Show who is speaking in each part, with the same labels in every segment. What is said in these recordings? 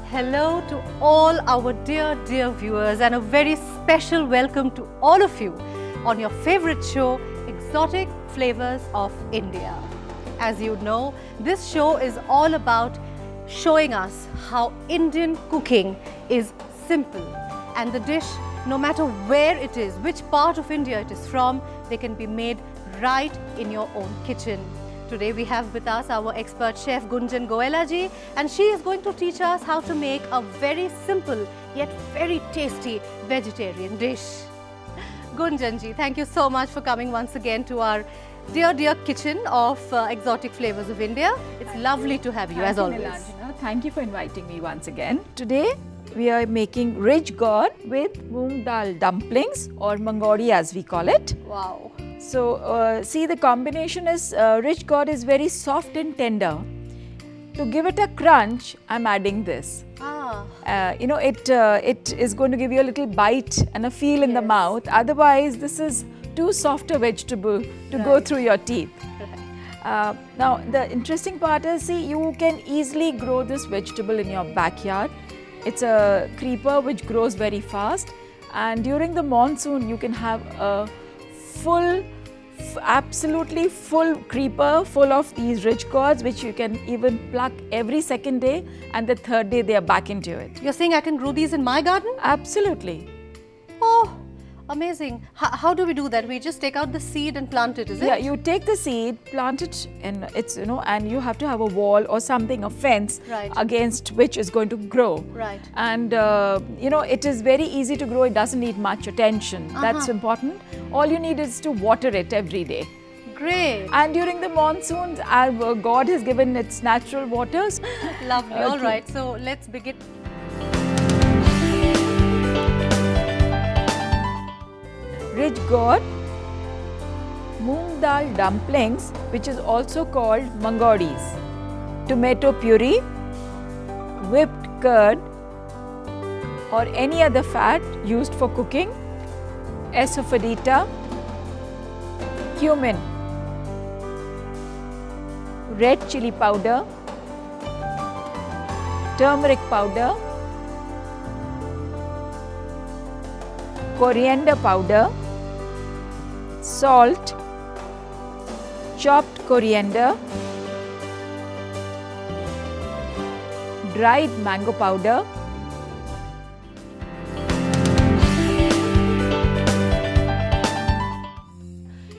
Speaker 1: Hello to all our dear viewers, and a very special welcome to all of you on your favorite show, Exotic Flavors of India. As you know, this show is all about showing us how Indian cooking is simple, and the dish, no matter where it is, which part of India it is from, they can be made right in your own kitchen. Today we have with us our expert chef Gunjan Goela ji, and she is going to teach us how to make a very simple yet very tasty vegetarian dish. Gunjan ji, thank you so much for coming once again to our dear kitchen of Exotic Flavors of India. It's lovely to have you as always.
Speaker 2: Thank you for inviting me once again. Today we are making rich gourd with moong dal dumplings, or mangori as we call it.
Speaker 1: Wow.
Speaker 2: So see, the combination is rich gourd is very soft and tender. To give it a crunch, I'm adding this. You know, it is going to give you a little bite and a feel in the mouth. Otherwise, this is too soft a vegetable to go through your teeth. Now, the interesting part is, see, you can easily grow this vegetable in your backyard. It's a creeper which grows very fast, and during the monsoon, you can have a full, absolutely full creeper full of these rich gourds, which you can even pluck every second day, and the third day they are back into it.
Speaker 1: You're saying I can grow these in my garden?
Speaker 2: Absolutely.
Speaker 1: Oh, amazing. How do we do that? We just take out the seed and plant it, is it?
Speaker 2: Yeah, you take the seed, plant it, and it's, you know, and you have to have a wall or something, a fence against which is going to grow.
Speaker 1: Right.
Speaker 2: And you know, it is very easy to grow. It doesn't need much attention. That's important. All you need is to water it every day.
Speaker 1: Great.
Speaker 2: And during the monsoons, God has given its natural waters.
Speaker 1: Lovely. All right. So let's begin.
Speaker 2: Rich gourd, moong dal dumplings, which is also called mangoris, tomato puree, whipped curd or any other fat used for cooking, asafoetida, cumin, red chili powder, turmeric powder, coriander powder, salt, chopped coriander, dried mango powder,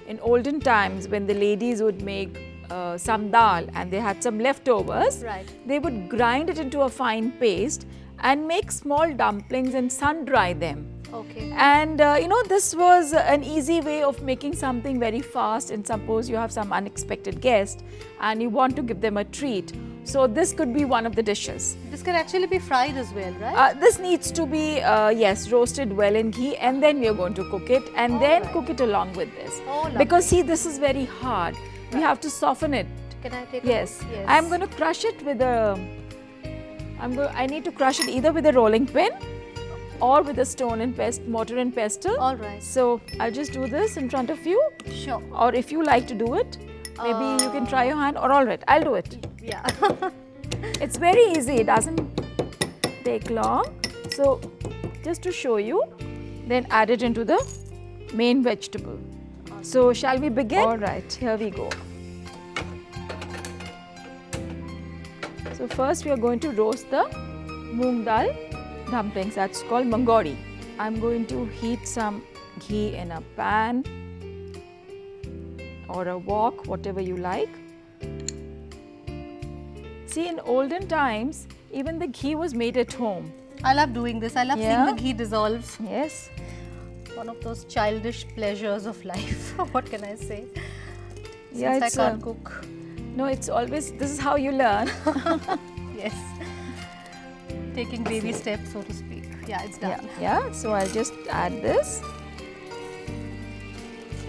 Speaker 2: in olden times when the ladies would make some dal and they had some leftovers, they would grind it into a fine paste and make small dumplings and sun dry them.
Speaker 1: Okay.
Speaker 2: And you know, this was an easy way of making something very fast, and suppose you have some unexpected guest and you want to give them a treat. So this could be one of the dishes.
Speaker 1: This can actually be fried as well, right?
Speaker 2: This needs to be, yes, roasted well in ghee, and then we are going to cook it, and then cook it along with this. Because see, this is very hard. We have to soften it.
Speaker 1: Can I take
Speaker 2: Yes.
Speaker 1: Yes.
Speaker 2: I'm going to crush it with a, I need to crush it either with a rolling pin or with a stone and mortar and pestle.
Speaker 1: All right.
Speaker 2: So I'll just do this in front of you.
Speaker 1: Sure.
Speaker 2: Or if you like to do it, maybe you can try your hand, or all right, I'll do it.
Speaker 1: Yeah.
Speaker 2: It's very easy, it doesn't take long. So just to show you, then add it into the main vegetable. So shall we begin? All right, here we go. So first we are going to roast the moong dal dumplings, that's called mangori. I'm going to heat some ghee in a pan or a wok, whatever you like. See, in olden times, even the ghee was made at home.
Speaker 1: I love doing this. I love seeing the ghee dissolve.
Speaker 2: Yes.
Speaker 1: One of those childish pleasures of life. What can I say?
Speaker 2: Yeah,
Speaker 1: Since I can't cook.
Speaker 2: No, it's always, this is how you learn.
Speaker 1: Yes. Taking baby steps, so to speak. Yeah, it's done.
Speaker 2: Yeah, so I'll just add this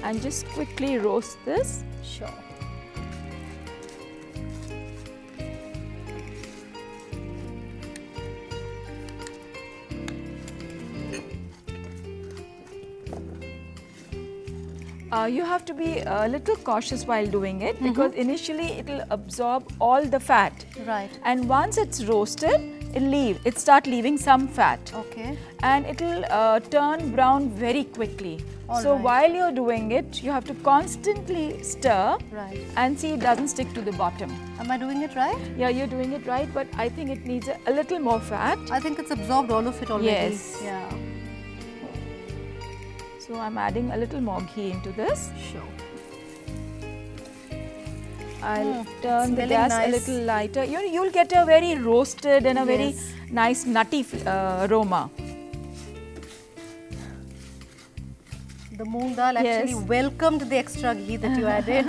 Speaker 2: and just quickly roast this.
Speaker 1: Sure.
Speaker 2: You have to be a little cautious while doing it because initially it will absorb all the fat.
Speaker 1: Right.
Speaker 2: And once it's roasted, it start leaving some fat.
Speaker 1: Okay.
Speaker 2: And it will turn brown very quickly. So while you're doing it, you have to constantly stir and see it doesn't stick to the bottom.
Speaker 1: Am I doing it right?
Speaker 2: Yeah, you're doing it right, but I think it needs a little more fat.
Speaker 1: I think it's absorbed all of it already.
Speaker 2: Yes.
Speaker 1: Yeah.
Speaker 2: So I'm adding a little more ghee into this.
Speaker 1: Sure.
Speaker 2: I'll turn the gas a little lighter. You'll get a very roasted and a very nice nutty aroma.
Speaker 1: The moong dal actually welcomed the extra ghee that you added.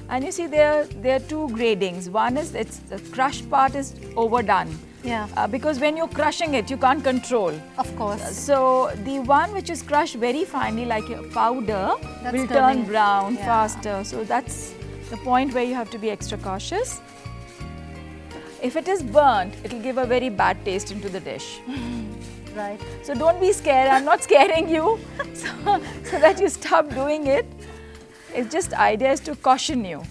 Speaker 2: And you see there are two gradings. One is the crushed part is overdone.
Speaker 1: Yeah.
Speaker 2: Because when you're crushing it, you can't control.
Speaker 1: Of course.
Speaker 2: So the one which is crushed very finely like a powder will turn brown faster. So that's the point where you have to be extra cautious. If it is burnt, it will give a very bad taste into the dish.
Speaker 1: Right.
Speaker 2: So don't be scared. I'm not scaring you so that you stop doing it. It's just idea is to caution you.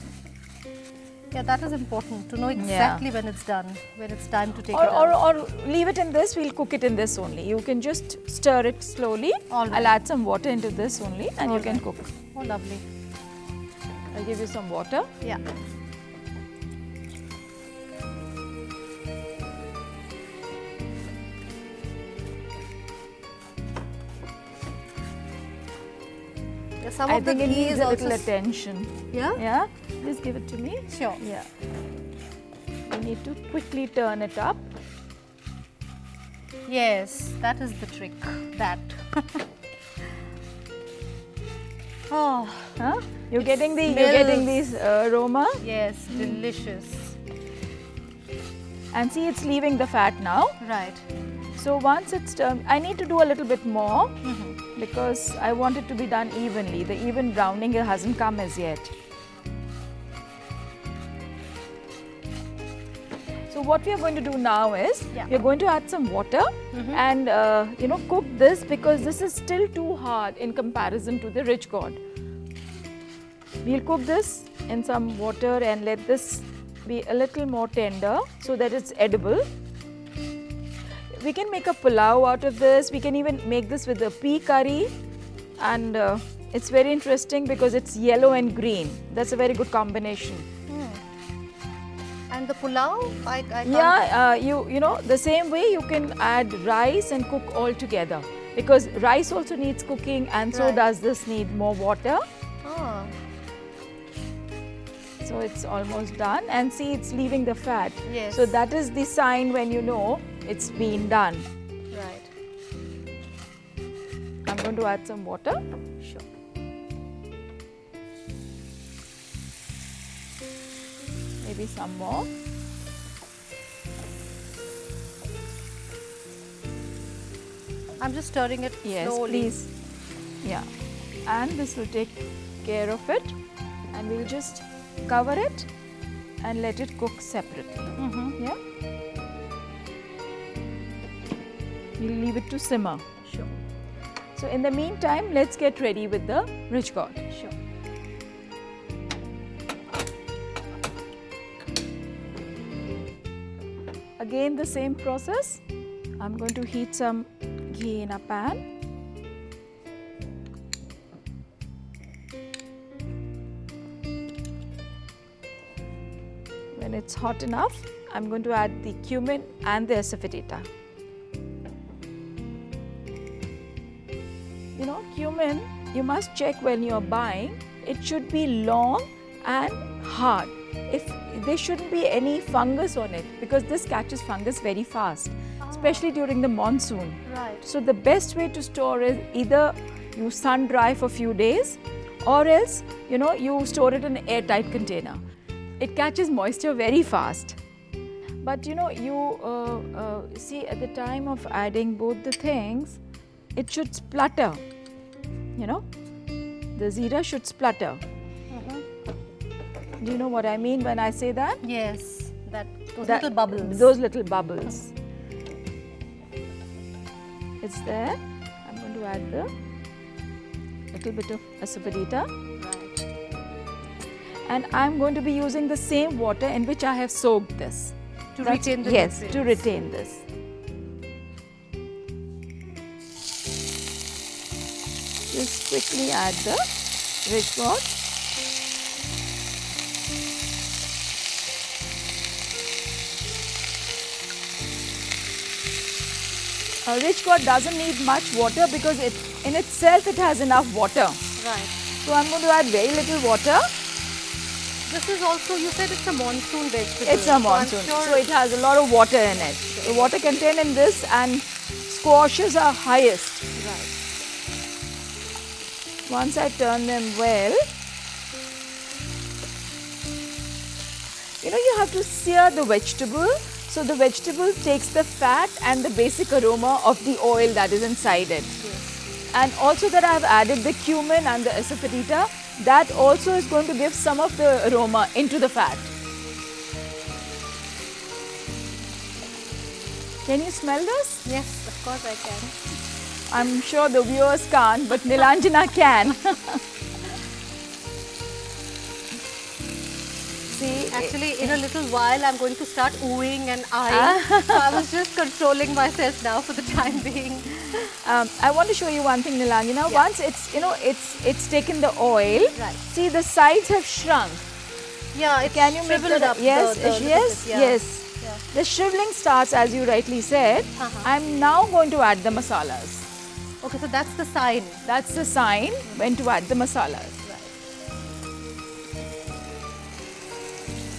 Speaker 1: Yeah, that is important to know exactly when it's done, when it's time to take it out.
Speaker 2: Or leave it in this, we'll cook it in this only. You can just stir it slowly. I'll add some water into this only and you can cook.
Speaker 1: Oh, lovely.
Speaker 2: I'll give you some water.
Speaker 1: Yeah.
Speaker 2: I think it needs a little attention.
Speaker 1: Yeah?
Speaker 2: Yeah? Just give it to me.
Speaker 1: Sure.
Speaker 2: Yeah. You need to quickly turn it up.
Speaker 1: Yes, that is the trick. That. Oh,
Speaker 2: huh? You're getting this aroma.
Speaker 1: Yes, delicious.
Speaker 2: And see, it's leaving the fat now.
Speaker 1: Right.
Speaker 2: So once it's turned, I need to do a little bit more because I want it to be done evenly. The even browning hasn't come as yet. So what we are going to do now is, we are going to add some water and cook this because this is still too hard in comparison to the rich gourd. We'll cook this in some water and let this be a little more tender so that it's edible. We can make a pulao out of this. We can even make this with a pea curry, and it's very interesting because it's yellow and green. That's a very good combination.
Speaker 1: And the pulao, I can't.
Speaker 2: Yeah, you know the same way you can add rice and cook all together because rice also needs cooking, and so does this need more water.
Speaker 1: Oh.
Speaker 2: So it's almost done, and see it's leaving the fat.
Speaker 1: Yes.
Speaker 2: So that is the sign when you know it's been done.
Speaker 1: Right.
Speaker 2: I'm going to add some water.
Speaker 1: Sure.
Speaker 2: Maybe some more.
Speaker 1: I'm just stirring it slowly.
Speaker 2: Yes, please. Yeah. And this will take care of it. And we'll just cover it and let it cook separately. Yeah. We'll leave it to simmer.
Speaker 1: Sure.
Speaker 2: So in the meantime, let's get ready with the rich gourd.
Speaker 1: Sure. Again the same process. I'm going to heat some ghee in a pan. When it's hot enough, I'm going to add the cumin and the asafoetida. You know, cumin, you must check when you're buying. It should be long and hard. There shouldn't be any fungus on it because this catches fungus very fast, especially during the monsoon.
Speaker 2: Right.
Speaker 1: So the best way to store is either you sun dry for a few days or else, you know, you store it in an airtight container. It catches moisture very fast. But you know, you see at the time of adding both the things, it should splutter, you know, the zeera should splutter. Do you know what I mean when I say that?
Speaker 2: Yes, those little bubbles.
Speaker 1: Those little bubbles. It's there. I'm going to
Speaker 2: to add the little bit of asafoetida.
Speaker 1: Right.
Speaker 2: And I'm going to be using the same water in which I have soaked this.
Speaker 1: To retain the
Speaker 2: Yes,
Speaker 1: nutrients.
Speaker 2: to retain this. Just quickly add the rich gourd. Rich gourd doesn't need much water because in itself it has enough water.
Speaker 1: Right.
Speaker 2: So I'm going to add very little water.
Speaker 1: This is also, you said it's a monsoon vegetable.
Speaker 2: It's a monsoon, so it has a lot of water in it. The water contained in this and squashes are highest.
Speaker 1: Right.
Speaker 2: Once I turn them well, you have to sear the vegetable. So the vegetable takes the fat and the basic aroma of the oil that is inside it.
Speaker 1: Yes.
Speaker 2: And also that I have added the cumin and the asafoetida. That also is going to give some of the aroma into the fat. Can you smell this?
Speaker 1: Yes, of course I can.
Speaker 2: I'm sure the viewers can't, but Nilanjana can. See,
Speaker 1: actually, in a little while, I'm going to start oohing and eyeing. So I was just controlling myself now for the time being.
Speaker 2: I want to show you one thing, Nilanjana. Yeah. Once it's taken the oil.
Speaker 1: Right.
Speaker 2: See, the sides have shrunk.
Speaker 1: Yeah, it's
Speaker 2: Can you make
Speaker 1: shriveled up.
Speaker 2: Yes,
Speaker 1: yes, yeah.
Speaker 2: yes. Yeah. The shriveling starts, as you rightly said. I'm now going to add the masalas.
Speaker 1: Okay, so that's the sign.
Speaker 2: That's the sign when to add the masalas.
Speaker 1: Right.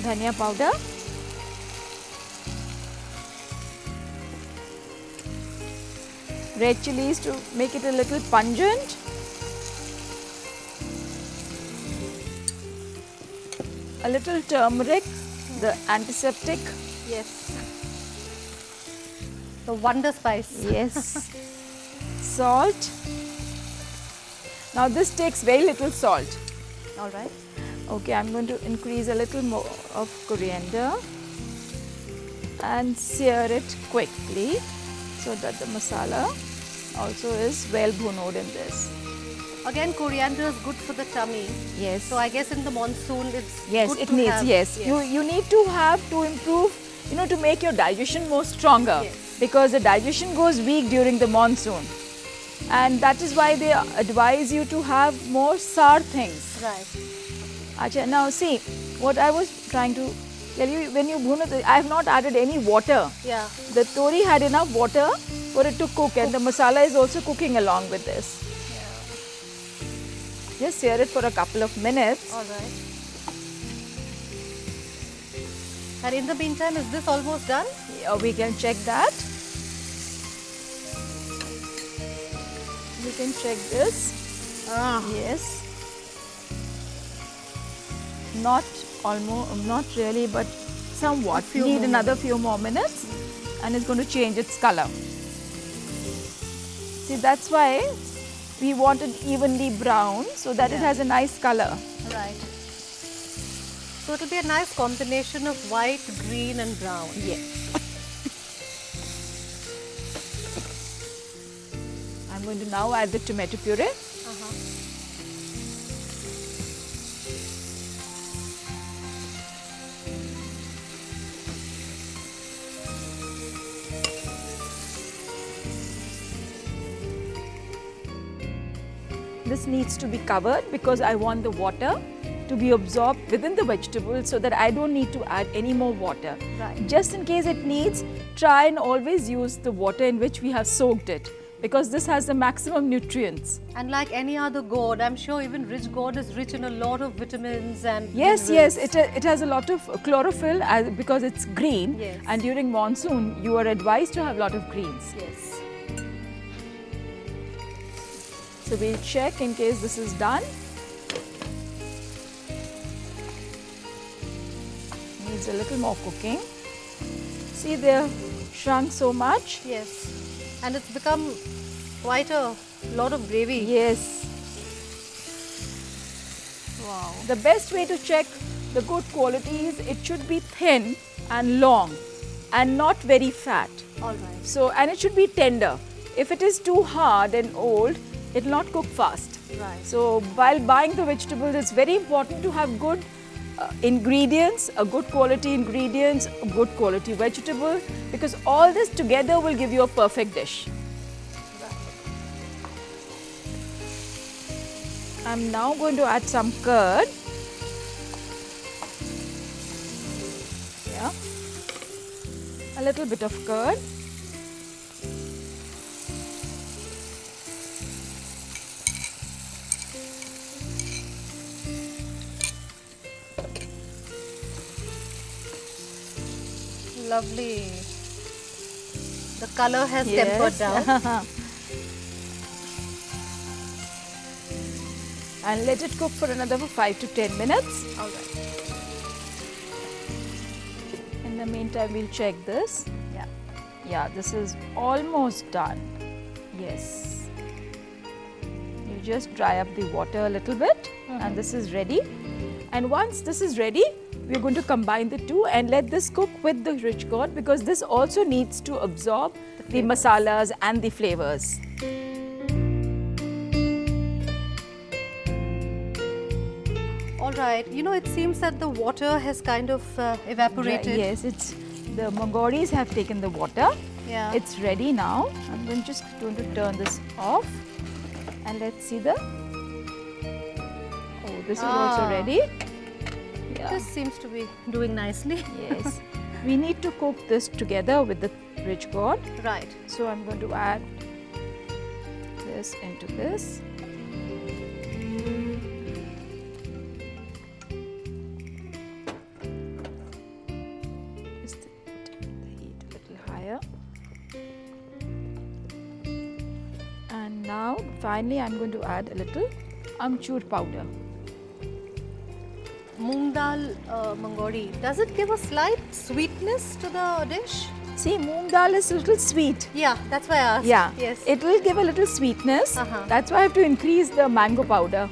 Speaker 2: Dhania powder. Red chilies to make it a little pungent. A little turmeric, the antiseptic.
Speaker 1: Yes. The wonder spice.
Speaker 2: Yes. Salt. Now this takes very little salt.
Speaker 1: All right.
Speaker 2: Okay, I'm going to increase a little more of coriander and sear it quickly so that the masala also is well bhunod in this.
Speaker 1: Again, coriander is good for the tummy.
Speaker 2: Yes.
Speaker 1: So I guess in the monsoon it's
Speaker 2: yes,
Speaker 1: good
Speaker 2: it
Speaker 1: to
Speaker 2: needs.
Speaker 1: have.
Speaker 2: Yes. You need to have to improve, to make your digestion more stronger.
Speaker 1: Yes.
Speaker 2: Because the digestion goes weak during the monsoon. And that is why they advise you to have more sour things.
Speaker 1: Right.
Speaker 2: Acha, now see, what I was trying to tell you, when you bhun it, I have not added any water.
Speaker 1: Yeah.
Speaker 2: The tori had enough water for it to cook and the masala is also cooking along with this. Yeah. Just sear it for a couple of minutes.
Speaker 1: All right. And in the meantime, is this almost done?
Speaker 2: Yeah, we can check that. We can check this. Yes. Not really, but somewhat. Need another few more minutes and it's going to change its color. See, that's why we want it evenly brown so that it has a nice color.
Speaker 1: Right. So it will be a nice combination of white, green and brown.
Speaker 2: Yes. I'm going to now add the tomato puree. This needs to be covered because I want the water to be absorbed within the vegetable so that I don't need to add any more water.
Speaker 1: Right.
Speaker 2: Just in case it needs, try and always use the water in which we have soaked it because this has the maximum nutrients.
Speaker 1: And like any other gourd, I'm sure even rich gourd is rich in a lot of vitamins and
Speaker 2: yes,
Speaker 1: minerals.
Speaker 2: yes, it has a lot of chlorophyll because it's green.
Speaker 1: Yes.
Speaker 2: And during monsoon, you are advised to have a lot of greens.
Speaker 1: Yes.
Speaker 2: So we'll check in case this is done. Needs a little more cooking. See, they've shrunk so much.
Speaker 1: Yes. And it's become quite a lot of gravy.
Speaker 2: Yes.
Speaker 1: Wow.
Speaker 2: The best way to check the good quality is it should be thin and long and not very fat.
Speaker 1: All right.
Speaker 2: So, and it should be tender. If it is too hard and old, it will not cook fast.
Speaker 1: Right.
Speaker 2: So while buying the vegetables, it's very important to have good ingredients, a good quality ingredients, a good quality vegetable, because all this together will give you a perfect dish. I'm now going to add some curd. Yeah, a little bit of curd.
Speaker 1: Lovely. The color has tempered down.
Speaker 2: And let it cook for another 5 to 10 minutes.
Speaker 1: All right.
Speaker 2: In the meantime, we'll check this.
Speaker 1: Yeah.
Speaker 2: Yeah, this is almost done. Yes. You just dry up the water a little bit and this is ready. And once this is ready, we're going to combine the two and let this cook with the rich gourd, because this also needs to absorb the masalas and the flavors.
Speaker 1: All right. You know, it seems that the water has kind of evaporated.
Speaker 2: Yes, the mangoris have taken the water.
Speaker 1: Yeah.
Speaker 2: It's ready now. I'm just going to turn this off and let's see the. Oh, this is also ready. Yeah.
Speaker 1: This seems to be doing nicely.
Speaker 2: Yes. We need to cook this together with the rich gourd.
Speaker 1: Right.
Speaker 2: So I'm going to add this into this. Just turn the heat a little higher. And now finally I'm going to add a little amchur powder.
Speaker 1: Moong dal mangori, does it give a slight sweetness to the dish?
Speaker 2: See, moong dal is a little sweet.
Speaker 1: Yeah, that's why I asked.
Speaker 2: Yeah,
Speaker 1: yes.
Speaker 2: It will give a little sweetness. That's why I have to increase the mango powder.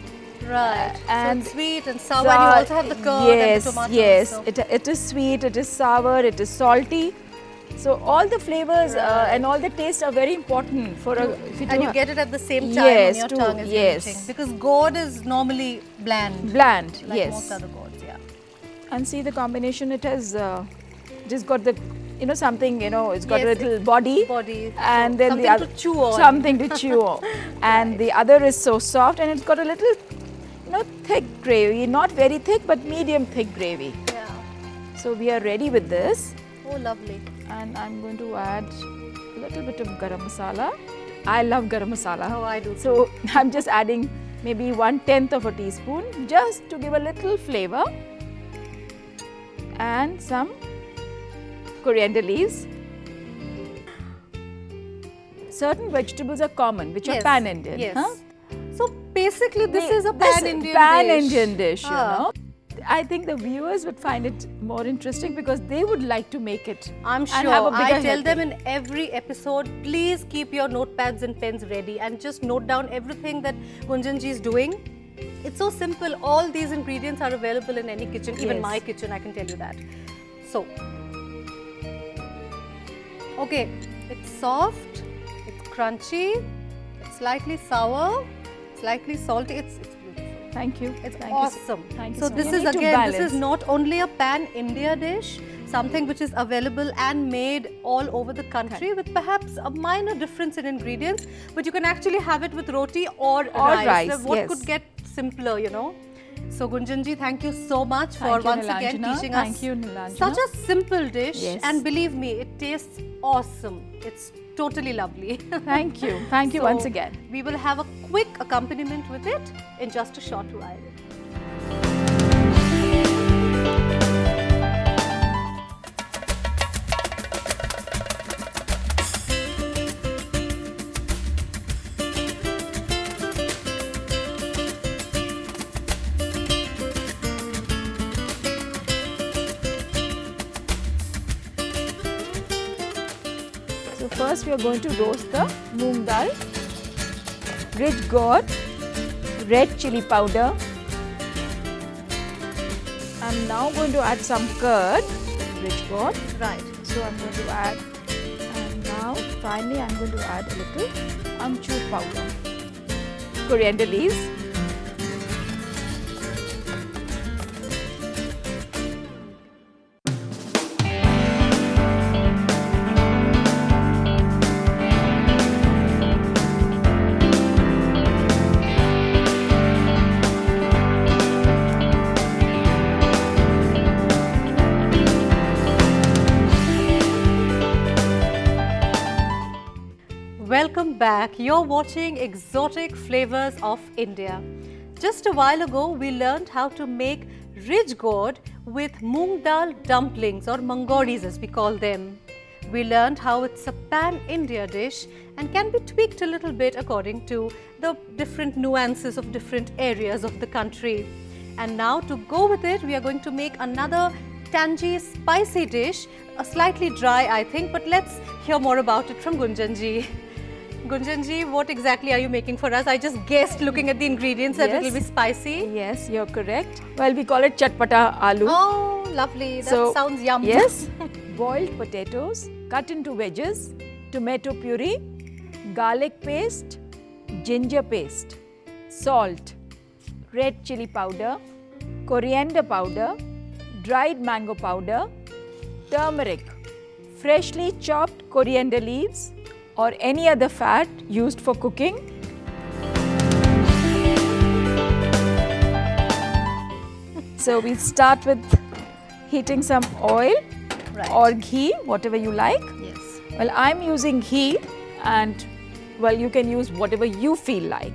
Speaker 1: Right.
Speaker 2: And
Speaker 1: so it's sweet and sour, and you also have the curd and the tomatoes.
Speaker 2: Yes,
Speaker 1: so.
Speaker 2: it is sweet, it is sour, it is salty. So all the flavors and all the tastes are very important for a.
Speaker 1: And you get it at the same time on your tongue as you're eating. Because gourd is normally bland.
Speaker 2: Bland,
Speaker 1: like
Speaker 2: yes.
Speaker 1: most other gourds, yeah.
Speaker 2: And see the combination. It has just got the something. It's got a little body. And
Speaker 1: so
Speaker 2: then
Speaker 1: something
Speaker 2: the other
Speaker 1: to chew on.
Speaker 2: Something to chew on. And the other is so soft, and it's got a little thick gravy. Not very thick, but medium thick gravy.
Speaker 1: Yeah.
Speaker 2: So we are ready with this.
Speaker 1: Oh, lovely.
Speaker 2: And I'm going to add a little bit of garam masala. I love garam masala.
Speaker 1: Oh, I do.
Speaker 2: So I'm just adding maybe 1/10 of a teaspoon just to give a little flavor. And some coriander leaves. Certain vegetables are common, which are pan-Indian.
Speaker 1: Yes. Huh? So basically, this is a pan-Indian
Speaker 2: dish. I think the viewers would find it more interesting because they would like to make it.
Speaker 1: I'm sure. I tell them in every episode, please keep your notepads and pens ready and just note down everything that Gunjanji is doing. It's so simple. All these ingredients are available in any kitchen, even my kitchen, I can tell you that. So, okay, it's soft, it's crunchy, it's slightly sour, slightly salty. It's beautiful.
Speaker 2: Thank you.
Speaker 1: It's awesome.
Speaker 2: Thank you.
Speaker 1: So this is again, this is not only a pan-India dish, something which is available and made all over the country with perhaps a minor difference in ingredients, but you can actually have it with roti or rice. So what could get simpler, So Gunjanji, thank you so much for once again teaching us such a simple dish. And believe me, it tastes awesome. It's totally lovely.
Speaker 2: Thank you. Thank you once again.
Speaker 1: We will have a quick accompaniment with it in just a short while.
Speaker 2: First, we are going to roast the moong dal, rich gourd, red chili powder. I'm now going to add some curd, rich gourd.
Speaker 1: Right.
Speaker 2: So I'm going to add, and now Now, finally, I'm going to add a little amchur powder, coriander leaves.
Speaker 1: Welcome back. You're watching Exotic Flavors of India. Just a while ago, we learned how to make rij gourd with moong dal dumplings or mangoris as we call them. We learned how it's a pan-India dish and can be tweaked a little bit according to the different nuances of different areas of the country. And now to go with it, we are going to make another tangy, spicy dish, slightly dry I think, but let's hear more about it from Gunjan ji. Gunjan ji, what exactly are you making for us? I just guessed looking at the ingredients that it will be spicy.
Speaker 2: Yes, you're correct. Well, we call it chatpata aloo.
Speaker 1: Oh, lovely. That sounds yum.
Speaker 2: Yes. Boiled potatoes cut into wedges, tomato puree, garlic paste, ginger paste, salt, red chili powder, coriander powder, dried mango powder, turmeric, freshly chopped coriander leaves, or any other fat used for cooking. So we start with heating some oil or ghee, whatever you like.
Speaker 1: Yes.
Speaker 2: Well, I'm using ghee, and well, you can use whatever you feel like.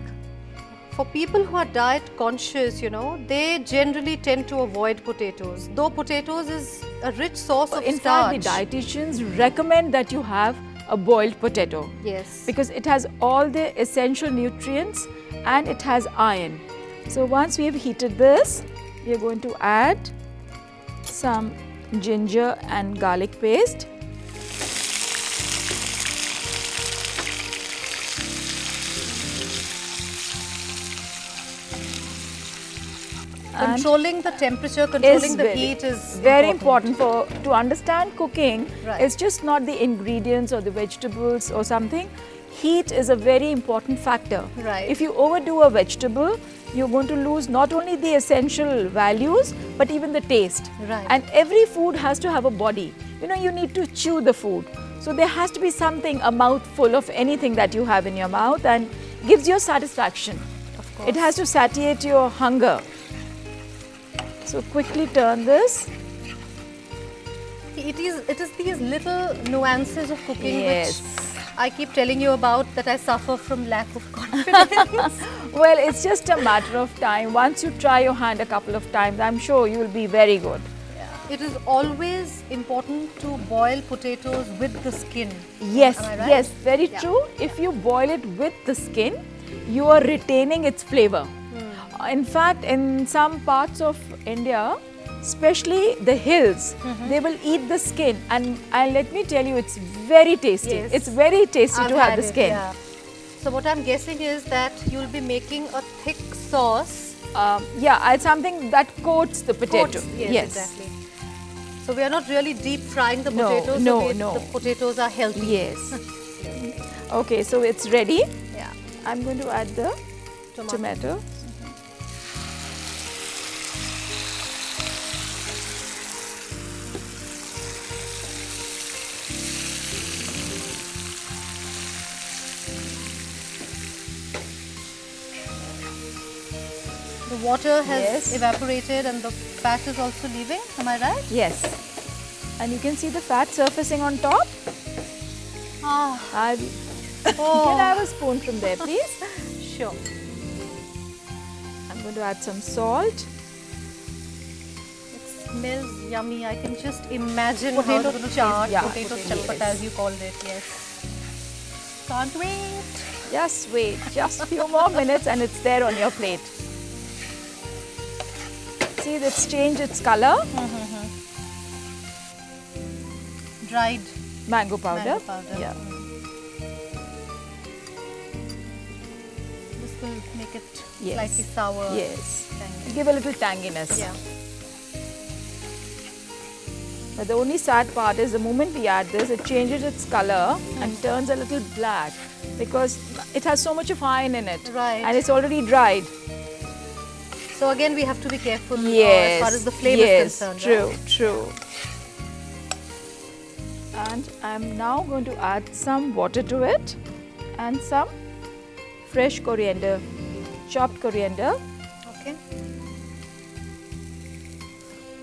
Speaker 1: For people who are diet conscious, you know, they generally tend to avoid potatoes, though potatoes is a rich source of
Speaker 2: in
Speaker 1: starch.
Speaker 2: fact, the dietitians recommend that you have a boiled potato.
Speaker 1: Yes.
Speaker 2: Because it has all the essential nutrients and it has iron. So once we've heated this, we are going to add some ginger and garlic paste.
Speaker 1: Controlling the temperature, controlling the heat is
Speaker 2: very important to understand cooking.
Speaker 1: Right.
Speaker 2: It's just not the ingredients or the vegetables or something. Heat is a very important factor.
Speaker 1: Right.
Speaker 2: If you overdo a vegetable, you're going to lose not only the essential values but even the taste.
Speaker 1: Right.
Speaker 2: And every food has to have a body. You know, you need to chew the food. So there has to be something, a mouthful of anything that you have in your mouth, and gives you satisfaction.
Speaker 1: Of course.
Speaker 2: It has to satiate your hunger. So quickly turn this.
Speaker 1: It is these little nuances of cooking
Speaker 2: Yes.
Speaker 1: which I keep telling you about, that I suffer from lack of confidence.
Speaker 2: Well, it's just a matter of time. Once you try your hand a couple of times, I'm sure you will be very good.
Speaker 1: Yeah. It is always important to boil potatoes with the skin.
Speaker 2: Yes,
Speaker 1: Am I right?
Speaker 2: yes, very true. If you boil it with the skin, you are retaining its flavor. In fact, in some parts of India, especially the hills, they will eat the skin, and let me tell you, it's very tasty.
Speaker 1: Yes.
Speaker 2: It's very tasty
Speaker 1: I've
Speaker 2: to have
Speaker 1: had
Speaker 2: the
Speaker 1: it,
Speaker 2: skin.
Speaker 1: yeah. So what I'm guessing is that you'll be making a thick sauce.
Speaker 2: Yeah, something that coats the potato.
Speaker 1: Yes, exactly. So we are not really deep frying the
Speaker 2: No,
Speaker 1: potatoes.
Speaker 2: no,
Speaker 1: so
Speaker 2: no.
Speaker 1: The potatoes are healthy.
Speaker 2: Yes. Okay, so it's ready.
Speaker 1: Yeah.
Speaker 2: I'm going to add the tomato.
Speaker 1: The water has evaporated and the fat is also leaving. Am I right?
Speaker 2: Yes. And you can see the fat surfacing on top.
Speaker 1: Ah.
Speaker 2: Can I have a spoon from there, please?
Speaker 1: Sure.
Speaker 2: I'm going to add some salt.
Speaker 1: It smells yummy. I can just imagine potato chaat, potato chatpata as you called it. Yes. Can't wait.
Speaker 2: Just wait, just a few more minutes and it's there on your plate. See, it's changed its color.
Speaker 1: Dried
Speaker 2: mango powder.
Speaker 1: Mango powder.
Speaker 2: Yeah.
Speaker 1: This will make it slightly sour.
Speaker 2: Yes.
Speaker 1: Tangy.
Speaker 2: Give a little tanginess.
Speaker 1: Yeah.
Speaker 2: But the only sad part is the moment we add this, it changes its color and turns a little black because it has so much of iron in it.
Speaker 1: Right.
Speaker 2: And it's already dried.
Speaker 1: So again, we have to be careful
Speaker 2: Yes.
Speaker 1: as far as the flame is concerned.
Speaker 2: True,
Speaker 1: right?
Speaker 2: true. And I'm now going to add some water to it and some fresh coriander, chopped coriander.
Speaker 1: Okay.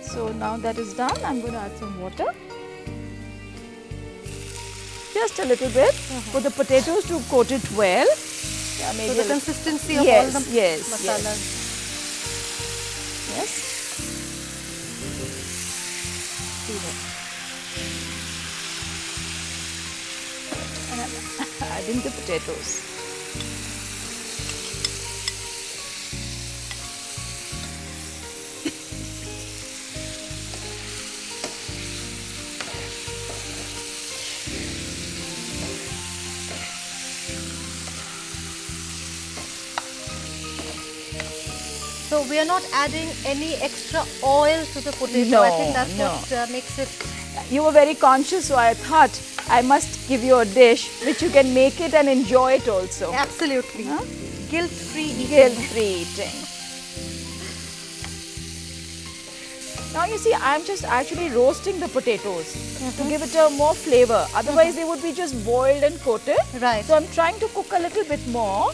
Speaker 2: So now that is done, I'm going to add some water. Just a little bit for the potatoes to coat it well. Yeah, maybe
Speaker 1: so the consistency of
Speaker 2: yes,
Speaker 1: all the masalas.
Speaker 2: Yes. And I'm adding the potatoes.
Speaker 1: So we are not adding any extra oil to the potato.
Speaker 2: No,
Speaker 1: I think that's
Speaker 2: no.
Speaker 1: what makes it.
Speaker 2: You were very conscious, so I thought I must give you a dish which you can make it and enjoy it also.
Speaker 1: Absolutely.
Speaker 2: Huh?
Speaker 1: Guilt-free eating.
Speaker 2: Guilt-free eating. Now you see, I'm just actually roasting the potatoes to give it a more flavor. Otherwise, they would be just boiled and coated.
Speaker 1: Right.
Speaker 2: So I'm trying to cook a little bit more.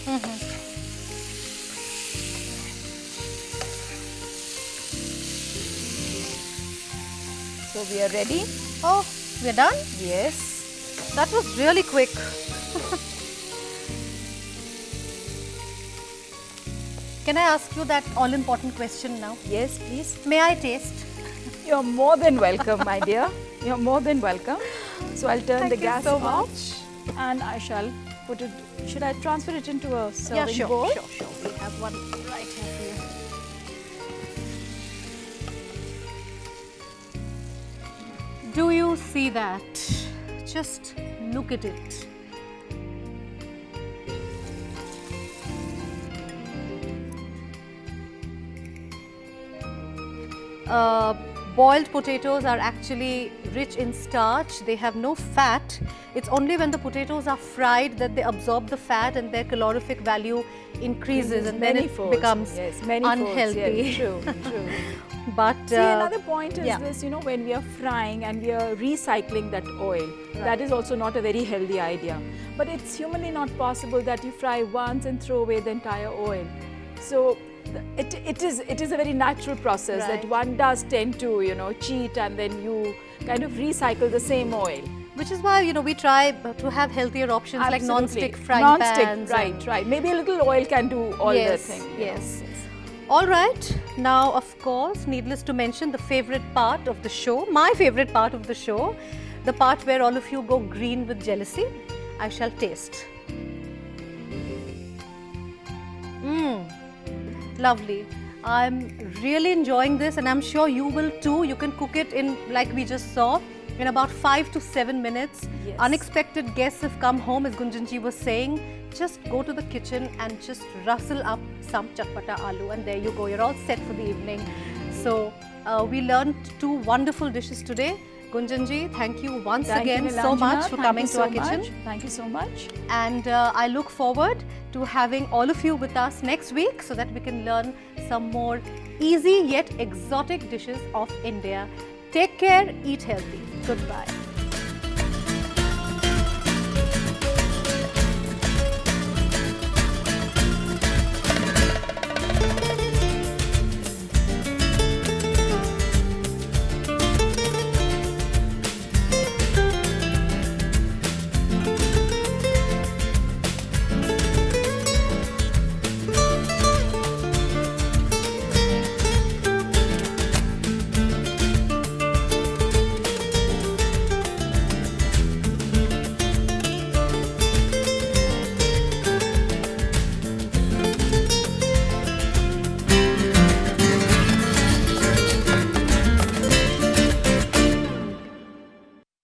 Speaker 2: So we are ready.
Speaker 1: Oh, we're done?
Speaker 2: Yes.
Speaker 1: That was really quick. Can I ask you that all-important question now?
Speaker 2: Yes, please.
Speaker 1: May I taste?
Speaker 2: You're more than welcome, my dear. You're more than welcome. So I'll turn the gas
Speaker 1: so
Speaker 2: off
Speaker 1: much.
Speaker 2: and I shall put it. Should I transfer it into a serving
Speaker 1: Yeah,
Speaker 2: bowl?
Speaker 1: sure. We have one right here for you. Do you see that? Just look at it. Boiled potatoes are actually rich in starch. They have no fat. It's only when the potatoes are fried that they absorb the fat and their calorific value increases and then it becomes unhealthy.
Speaker 2: Yes, true.
Speaker 1: But
Speaker 2: see, another point is
Speaker 1: yeah.
Speaker 2: this, you know, when we are frying and we are recycling that oil, that is also not a very healthy idea. But it's humanly not possible that you fry once and throw away the entire oil. So it is a very natural process that one does tend to, you know, cheat and then you kind of recycle the same oil.
Speaker 1: Which is why, you know, we try to have healthier options like non-stick frying pans.
Speaker 2: Right. Maybe a little oil can do all the thing.
Speaker 1: Yes. All right. Now, of course, needless to mention the favorite part of the show, my favorite part of the show, the part where all of you go green with jealousy. I shall taste. Lovely. I'm really enjoying this and I'm sure you will too. You can cook it in, like we just saw, in about 5 to 7 minutes.
Speaker 2: Yes.
Speaker 1: Unexpected guests have come home, as Gunjanji was saying. Just go to the kitchen and just rustle up some chatpata aloo and there you go. You're all set for the evening. So we learned 2 wonderful dishes today. Gunjanji, thank you once again so much for coming to our kitchen.
Speaker 2: Thank you so much.
Speaker 1: And I look forward to having all of you with us next week so that we can learn some more easy yet exotic dishes of India. Take care, eat healthy. Goodbye.